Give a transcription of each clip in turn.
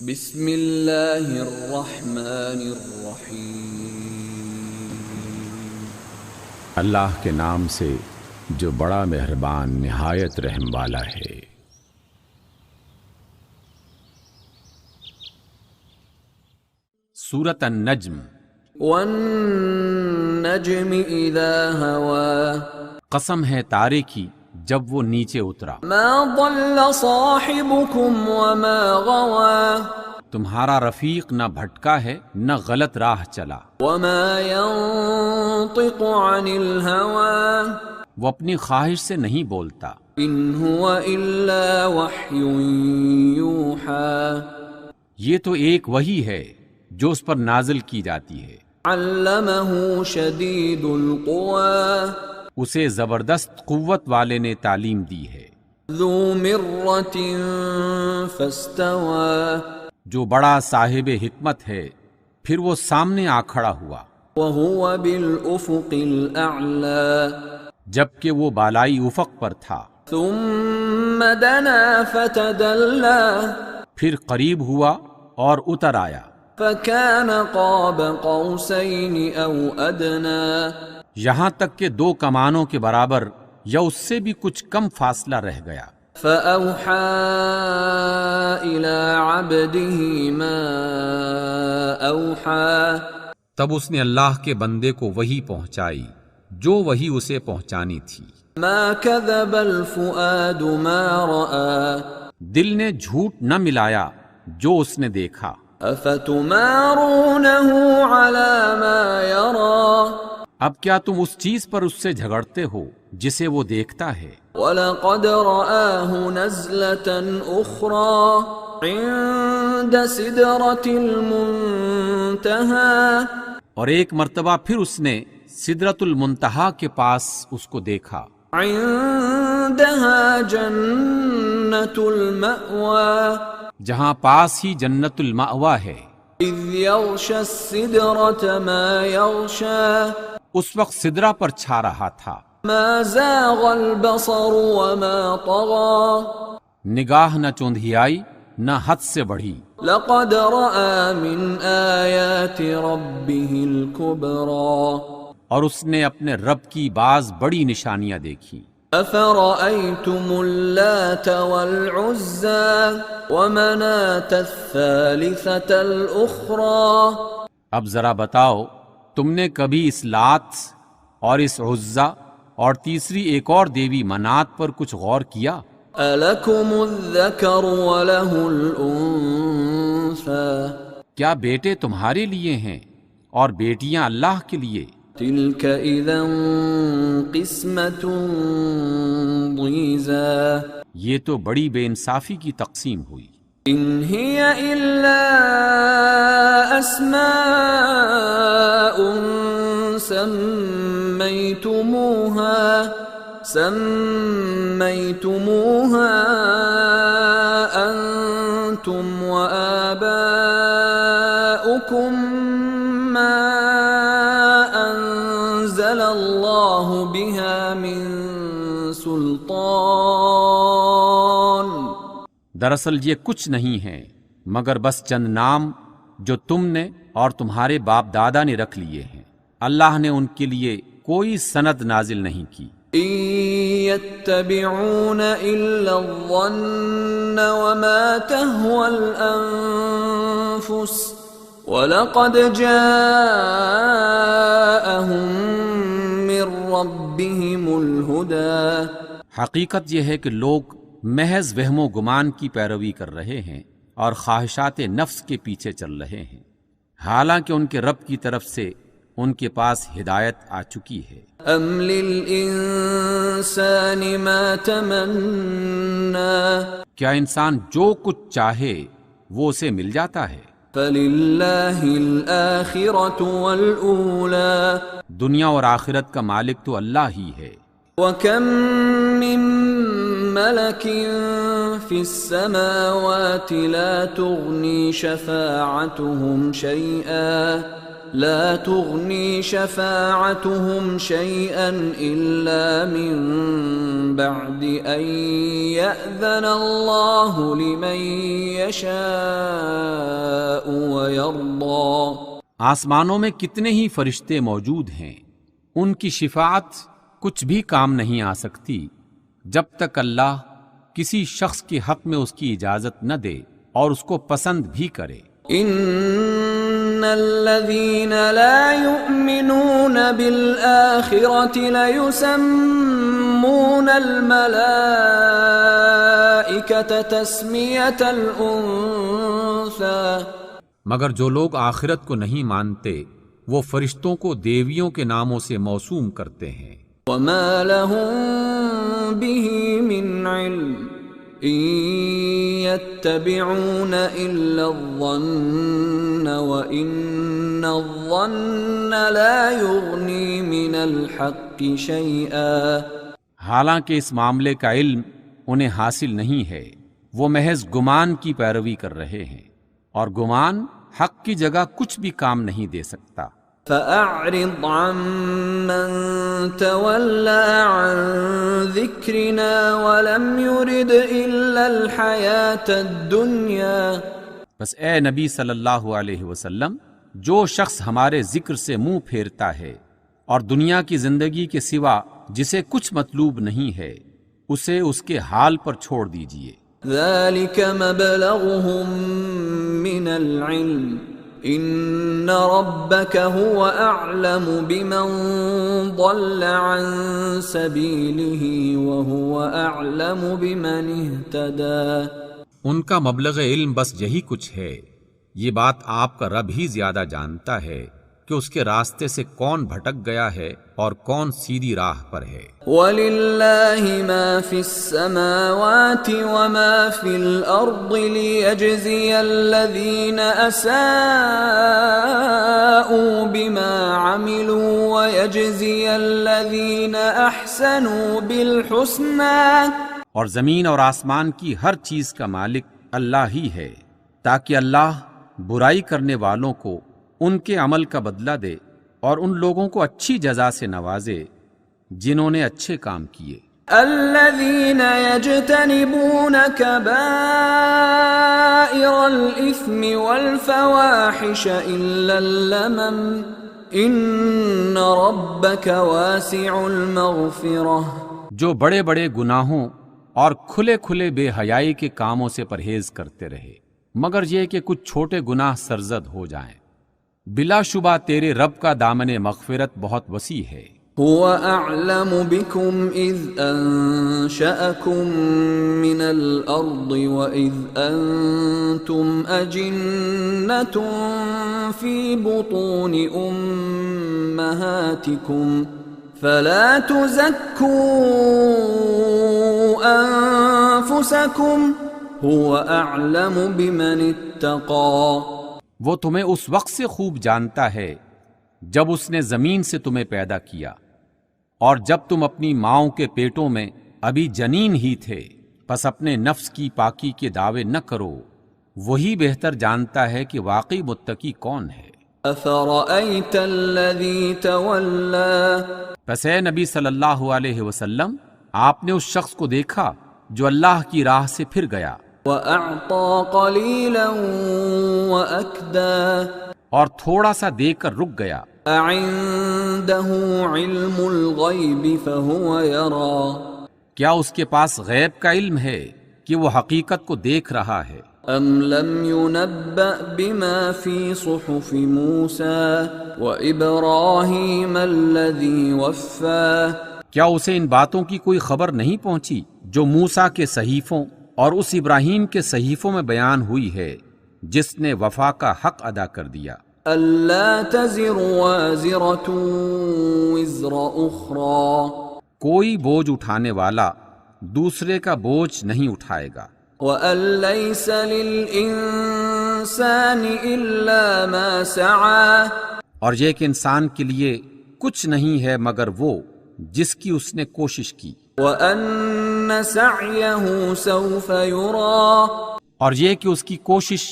بسم اللہ الرحمن الرحیم، اللہ کے نام سے جو بڑا مہربان نہایت رحم والا ہے۔ سورۃ النجم۔ والنجم اذا ہوا، قسم ہے تارے کی جب وہ نیچے اترا۔ ما ضل صاحبكم وما غوا، تمہارا رفیق نہ بھٹکا ہے نہ غلط راہ چلا۔ وما ينطق عن الهوى، وہ اپنی خواہش سے نہیں بولتا۔ ان هو الا وحی یوحى، یہ تو ایک وحی ہے جو اس پر نازل کی جاتی ہے۔ علمه شدید القوى، اسے زبردست قوت والے نے تعلیم دی ہے۔ ذو مرة فاستوى، جو بڑا صاحب حکمت ہے پھر وہ سامنے آ کھڑا ہوا، وهو بالافق الاعلى، جبکہ وہ بالائی افق پر تھا۔ ثم دنا فتدلى، پھر قریب ہوا اور اتر آیا، فكان قاب قوسين او ادنى، یہاں تک کہ دو کمانوں کے برابر یا اس سے بھی کچھ کم فاصلہ رہ گیا۔ فأوحى إلى عبده ما أوحى، تب اس نے اللہ کے بندے کو وحی پہنچائی جو وحی اسے پہنچانی تھی۔ ما كذب الفؤاد ما رأى، دل نے جھوٹ نہ ملایا جو اس نے دیکھا۔ أفتمارونه على ما يرى، اب کیا تم اس چیز پر اس سے جھگڑتے ہو جسے وہ دیکھتا ہے؟ وَلَقَدْ رَآهُ نَزْلَةً أُخْرَى عِندَ سِدْرَةِ الْمُنْتَهَى، اور ایک مرتبہ پھر اس نے سدرۃ المنتہا کے پاس اس کو دیکھا، عِندَهَا جَنَّةُ الْمَأْوَى، جہاں پاس ہی جنت المأویٰ ہے۔ إِذْ يَغْشَى السِّدْرَةَ مَا يَغْشَى، اس وقت سدرہ پر چھا رہا تھا۔ ما زاغ البصر وما طغى، نگاہ نہ چوندھیائی نہ حد سے بڑھی۔ لقد رأى من آیات ربه الكبرى، اور اس نے اپنے رب کی بعض بڑی نشانیاں دیکھی۔ أفرأيتم اللات والعزى ومناة الثالثة الأخرى، اب ذرا بتاؤ تم نے کبھی اس لات اور اس عزا اور تیسری ایک اور دیوی منات پر کچھ غور کیا؟ ألكم الذكر وله الأنثى، کیا بیٹے تمہارے لیے ہیں اور بیٹیاں اللہ کے لیے؟ تلك إذا قسمة ضيزى، یہ تو بڑی بے انصافی کی تقسیم ہوئی۔ إن هي إلا أسماء سميتموها أنتم وآباؤكم ما أنزل الله بها من سلطان، دراصل یہ کچھ نہیں ہے مگر بس چند نام جو تم نے اور تمہارے باپ دادا نے رکھ لیے ہیں، اللہ نے ان کے لیے کوئی سند نازل نہیں کی۔ إن يتبعون إلا الظن وما تهوى الأنفس ولقد جاءهم من ربهم الهدى، حقیقت یہ ہے کہ لوگ محض وہم و گمان کی پیروی کر رہے ہیں اور خواہشات نفس کے پیچھے چل رہے ہیں، حالانکہ ان کے رب کی طرف سے ان کے پاس ہدایت آ چکی ہے۔ ام للانسان ما تمنا، کیا انسان جو کچھ چاہے وہ اسے مل جاتا ہے؟ فللہ الآخرة والأولى، دنیا اور آخرت کا مالک تو اللہ ہی ہے۔ وَكَم مِّن مَّلَكٍ فِي السَّمَاوَاتِ لَا تُغْنِي شَفَاعَتُهُمْ شَيْئًا إِلَّا مِن بَعْدِ أَن يَأْذَنَ اللَّهُ لِمَن يَشَاءُ وَيَرْضَىٰ۔ آسمانوں میں کتنے ہی فرشتے موجود ہیں، ان کی شفاعت کچھ بھی کام نہیں آ سکتی جب تک اللہ کسی شخص کے حق میں اس کی اجازت نہ دے اور اس کو پسند بھی کرے۔ ان الذين لا يؤمنون بالآخرة ليسمون الملائكة تسمية الأنثى، مگر جو لوگ آخرت کو نہیں مانتے وہ فرشتوں کو دیویوں کے ناموں سے موسوم کرتے ہیں۔ وما لهم به من علم ان يتبعون الا الظن وان الظن لا يغني من الحق شيئا۔ حالانکہ اس معاملے کا علم انہیں حاصل نہیں ہے، وہ محض گمان کی پیروی کر رہے ہیں، اور گمان حق کی جگہ کچھ بھی کام نہیں دے سکتا۔ فَأَعْرِضْ عَمَّن تَوَلَّىٰ عَن ذِكْرِنَا وَلَمْ يُرِدْ إِلَّا الْحَيَاةَ الدُّنْيَا۔ بس اے نبی صلی اللہ علیہ وسلم، جو شخص ہمارے ذکر سے منہ پھیرتا ہے اور دنیا کی زندگی کے سوا جسے کچھ مطلوب نہیں ہے، اسے اس کے حال پر چھوڑ دیجئے۔ ذَلِكَ مَبْلَغُهُم مِّنَ الْعِلْمِ إِنَّ رَبَّكَ هُوَ أَعْلَمُ بِمَن ضَلَّ عَن سَبِيلِهِ وَهُوَ أَعْلَمُ بِمَنِ اهْتَدَىٰ۔ ان کا مبلغ علم بس یہی کچھ ہے، یہ بات آپ کا رب ہی زیادہ جانتا ہے کہ اس کے راستے سے کون بھٹک گیا ہے اور کون سیدھی راہ پر ہے۔ وَلِلَّهِ مَا فِي السَّمَاوَاتِ وَمَا فِي الْأَرْضِ لِيَجْزِيَ الَّذِينَ أَسَاءُوا بِمَا عَمِلُوا وَيَجْزِيَ الَّذِينَ أَحْسَنُوا بِالْحُسْنَىٰ۔ اور زمین اور آسمان کی ہر چیز کا مالک اللہ ہی ہے، تاکہ اللہ برائی کرنے والوں کو ان کے عمل کا بدلہ دے اور ان لوگوں کو اچھی جزا سے نوازے جنہوں نے اچھے کام کیے۔ الذين يجتنبون كبائر الإثم والفواحش إلا اللمم إن ربك واسع المغفرة۔ جو بڑے بڑے گناہوں اور کھلے کھلے بے حیائی کے کاموں سے پرہیز کرتے رہے، مگر یہ کہ کچھ چھوٹے گناہ سرزد ہو جائیں۔ بلا شبہ تیرے رب کا دامن مغفرت بہت وسیع ہے۔ هو أعلم بكم إذ أنشأكم من الأرض وإذ أنتم أجنة في بطون أمهاتكم فلا تزكوا أنفسكم هو أعلم بمن اتقى۔ وہ تمہیں اس وقت سے خوب جانتا ہے جب اس نے زمین سے تمہیں پیدا کیا اور جب تم اپنی ماؤں کے پیٹوں میں ابھی جنین ہی تھے، پس اپنے نفس کی پاکی کے دعوے نہ کرو، وہی بہتر جانتا ہے کہ واقعی متقی کون ہے۔ أَفَرَأَيْتَ الَّذِي تَوَلَّىٰ۔ پس اے نبی صلی اللہ علیہ وسلم، آپ نے اس شخص کو دیکھا جو اللہ کی راہ سے پھر گیا وَأَعْطَىٰ قَلِيلًا وَأَكْدَىٰ۔ اور تھوڑا سا دے کر رک گیا۔ أَعِندَهُ عِلْمُ الْغَيْبِ فَهُوَ يَرَىٰ۔ کیا اس کے پاس غیب کا علم ہے کہ وہ حقیقت کو دیکھ رہا ہے؟ أَمْ لَمْ يُنَبَّأْ بِمَا فِي صُحُفِ مُوسَىٰ وَإِبْرَاهِيمَ الَّذِي وَفَّىٰ۔ کیا اسے ان باتوں کی کوئی خبر نہیں پہنچی جو موسیٰ کے صحیفوں اور اس ابراہیم کے صحیفوں میں بیان ہوئی ہے جس نے وفا کا حق ادا کر دیا؟ أَلَّا تَزِرُ وَازِرَةٌ وِزْرَ أُخْرَىٰ۔ کوئی بوجھ اٹھانے والا دوسرے کا بوجھ نہیں اٹھائے گا۔ وَأَن لَّيْسَ لِلْإِنسَانِ إِلَّا مَا سَعَىٰ۔ اور یہ کہ انسان کے لیے کچھ نہیں ہے مگر وہ جس کی اس نے کوشش کی، وَأَنَّ سَعْيَهُ سَوْفَ يُرَى اور یہ کہ اس کی کوشش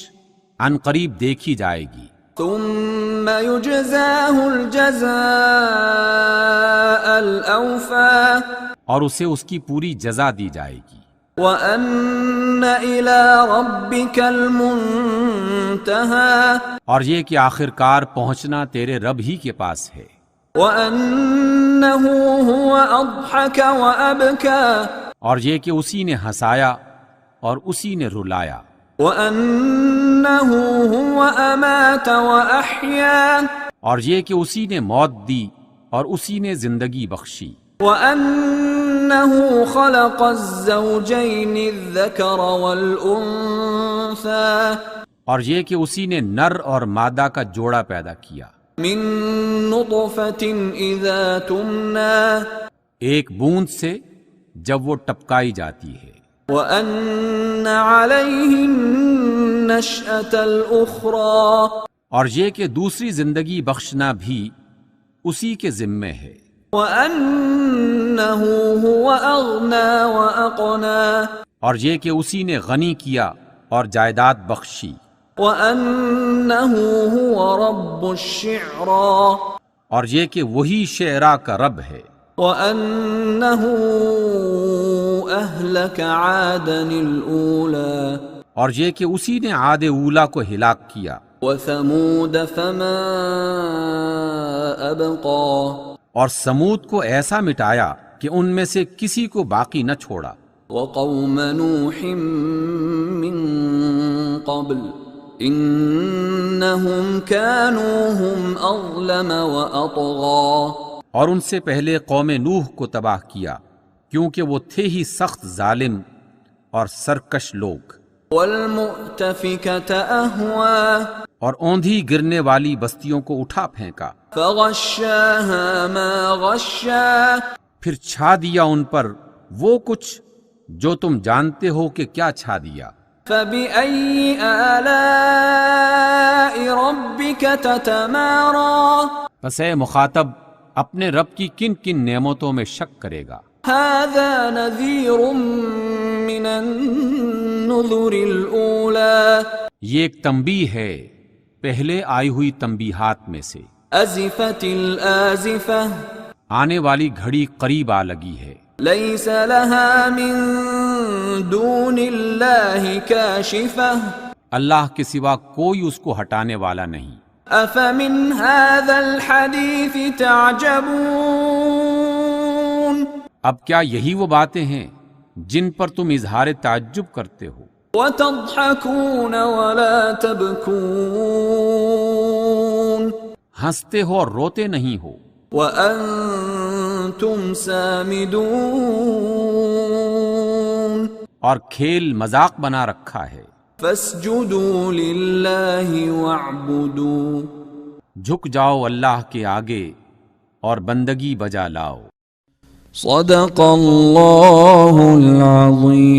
عنقریب دیکھی جائے گی، ثُمَّ يُجْزَاهُ الْجَزَاءَ الْأَوْفَى اور اسے اس کی پوری جزا دی جائے گی، وَأَنَّ إِلَى رَبِّكَ الْمُنْتَهَى اور یہ کہ آخر کار پہنچنا تیرے رب ہی کے پاس ہے، وَأَنَّهُ هُوَ أَضْحَكَ وَأَبْكَى اور یہ کہ اسی نے ہنسایا اور اسی نے رلایا، وَأَنَّهُ هُوَ أَمَاتَ وَأَحْيَا اور یہ کہ اسی نے موت دی اور اسی نے زندگی بخشی، وَأَنَّهُ خَلَقَ الزَّوْجَيْنِ الذَّكَرَ وَالْأُنثَى اور یہ کہ اسی نے نر اور مادہ کا جوڑا پیدا کیا، مِن نُطْفَةٍ إِذَا تُمْنَى ایک بوند سے جب وہ ٹپکائی جاتی ہے، وَأَنَّ عَلَيْهِ النَّشْأَةَ الْأُخْرَى اور یہ کہ دوسری زندگی بخشنا بھی اسی کے ذمے ہے، وَأَنَّهُ هُوَ أَغْنَى وَأَقْنَى اور یہ کہ اسی نے غنی کیا اور جائیداد بخشی، وَأَنَّهُ هُوَ رَبُّ الشِّعْرَى اور یہ کہ وہی شعراء کا رب ہے، وَأَنَّهُ أَهْلَكَ عَادًا الْأُولَى اور یہ کہ اسی نے عاد اولا کو ہلاک کیا، وَثَمُودَ فَمَا أَبْقَى اور سمود کو ایسا مٹایا کہ ان میں سے کسی کو باقی نہ چھوڑا، وَقَوْمَ نُوحٍ مِّن قَبْلُ إِنَّهُمْ كَانُوا هُمْ أَظْلَمَ وَأَطْغَى اور ان سے پہلے قوم نوح کو تباہ کیا کیونکہ وہ تھے ہی سخت ظالم اور سرکش لوگ، وَالْمُؤْتَفِكَةَ أَهْوَى اور اوندھی گرنے والی بستیوں کو اٹھا پھینکا، فَغَشَّاهَا مَا غَشَّى پھر چھا دیا ان پر وہ کچھ جو تم جانتے ہو کہ کیا چھا دیا، فَبِأَيِّ آلَاءِ رَبِّكَ تَتَمَارَى پس اے مخاطب اپنے رب کی کن کن نعمتوں میں شک کرے گا، هَذَا نَذِيرٌ مِّنَ النُّذُرِ الْأُولَى یہ ایک تنبیہ ہے پہلے آئی ہوئی تنبیہات میں سے، أَزِفَتِ الْآزِفَةُ آنے والی گھڑی قریب آ لگی ہے، لَيْسَ لَهَا مِن دُونِ اللَّهِ كَاشِفَةٌ اللہ کے سوا کوئی اس کو ہٹانے والا نہیں، أَفَمِنْ هَذَا الْحَدِيثِ تَعْجَبُونَ اب کیا یہی وہ باتیں ہیں جن پر تم اظہار تعجب کرتے ہو، وَتَضْحَكُونَ وَلَا تَبْكُونَ ہنستے ہو اور روتے نہیں ہو، وَأَنْتُمْ سَامِدُونَ اور کھیل مذاق بنا رکھا ہے، فَاسْجُدُوا لِلَّهِ وَاعْبُدُوا جھک جاؤ اللہ کے آگے اور بندگی بجا لاؤ۔ صدق اللہ العظیم۔